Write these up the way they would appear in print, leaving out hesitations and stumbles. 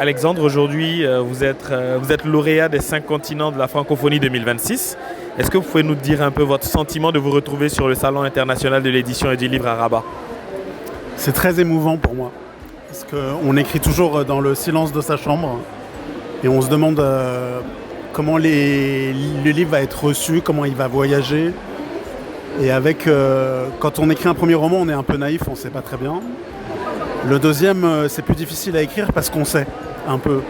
Alexandre, aujourd'hui, vous êtes lauréat des 5 continents de la francophonie 2026. Est-ce que vous pouvez nous dire un peu votre sentiment de vous retrouver sur le Salon international de l'édition et du livre à Rabat? C'est très émouvant pour moi, parce qu'on écrit toujours dans le silence de sa chambre, et on se demande comment le livre va être reçu, comment il va voyager. Et quand on écrit un premier roman, on est un peu naïf, on ne sait pas très bien. Le deuxième, c'est plus difficile à écrire parce qu'on sait un peu.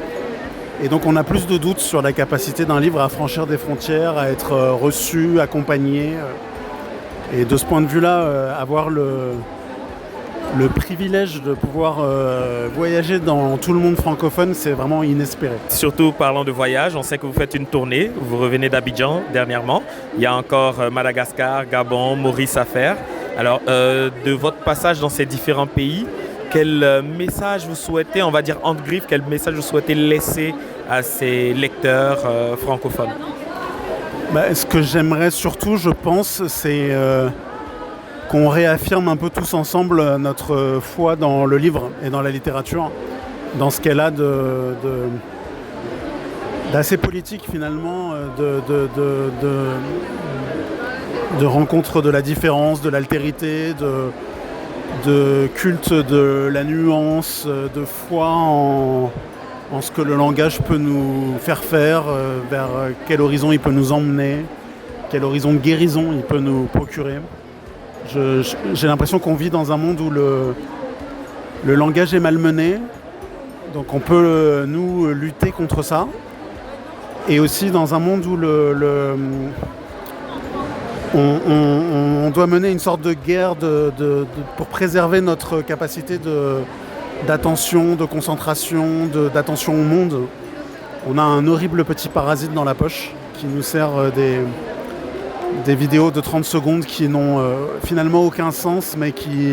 Et donc on a plus de doutes sur la capacité d'un livre à franchir des frontières, à être reçu, accompagné. Et de ce point de vue-là, avoir le privilège de pouvoir voyager dans tout le monde francophone, c'est vraiment inespéré. Surtout parlant de voyage, on sait que vous faites une tournée, vous revenez d'Abidjan dernièrement. Il y a encore Madagascar, Gabon, Maurice à faire. Alors, de votre passage dans ces différents pays, quel message vous souhaitez, on va dire entre griffes, quel message vous souhaitez laisser à ces lecteurs francophones? Ce que j'aimerais surtout, je pense, c'est qu'on réaffirme un peu tous ensemble notre foi dans le livre et dans la littérature, dans ce qu'elle a d'assez politique finalement, de rencontre de la différence, de l'altérité, de culte de la nuance, de foi en ce que le langage peut nous faire vers quel horizon il peut nous emmener, quel horizon de guérison il peut nous procurer. J'ai l'impression qu'on vit dans un monde où le langage est malmené, donc on peut nous lutter contre ça, et aussi dans un monde où on doit mener une sorte de guerre pour préserver notre capacité d'attention, de concentration, d'attention au monde. On a un horrible petit parasite dans la poche qui nous sert des vidéos de 30 secondes qui n'ont finalement aucun sens, mais qui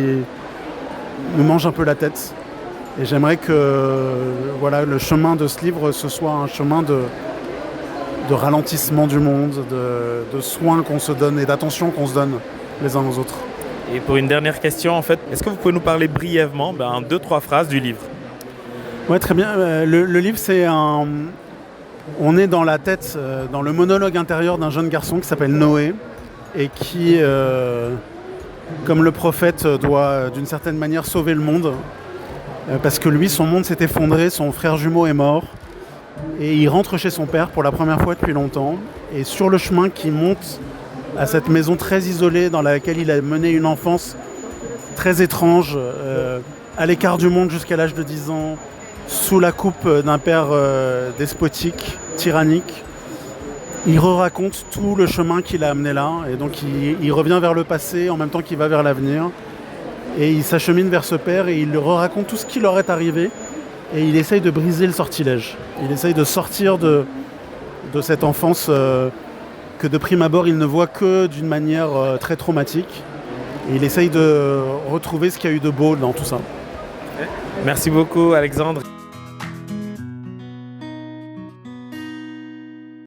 nous mangent un peu la tête. Et j'aimerais que le chemin de ce livre, ce soit un chemin de ralentissement du monde, de soins qu'on se donne et d'attention qu'on se donne les uns aux autres. Et pour une dernière question, en fait, est-ce que vous pouvez nous parler brièvement, en 2-3 phrases du livre? Ouais, très bien. Le livre, on est dans la tête, dans le monologue intérieur d'un jeune garçon qui s'appelle Noé et qui, comme le prophète, doit d'une certaine manière sauver le monde parce que lui, son monde s'est effondré, son frère jumeau est mort. Et il rentre chez son père pour la première fois depuis longtemps. Et sur le chemin qui monte à cette maison très isolée dans laquelle il a mené une enfance très étrange, à l'écart du monde jusqu'à l'âge de 10 ans, sous la coupe d'un père despotique, tyrannique, il raconte tout le chemin qu'il a amené là. Et donc il revient vers le passé en même temps qu'il va vers l'avenir. Et il s'achemine vers ce père et il raconte tout ce qui leur est arrivé. Et il essaye de briser le sortilège. Il essaye de sortir de cette enfance que de prime abord il ne voit que d'une manière très traumatique. Et il essaye de retrouver ce qu'il y a eu de beau dans tout ça. Merci beaucoup Alexandre.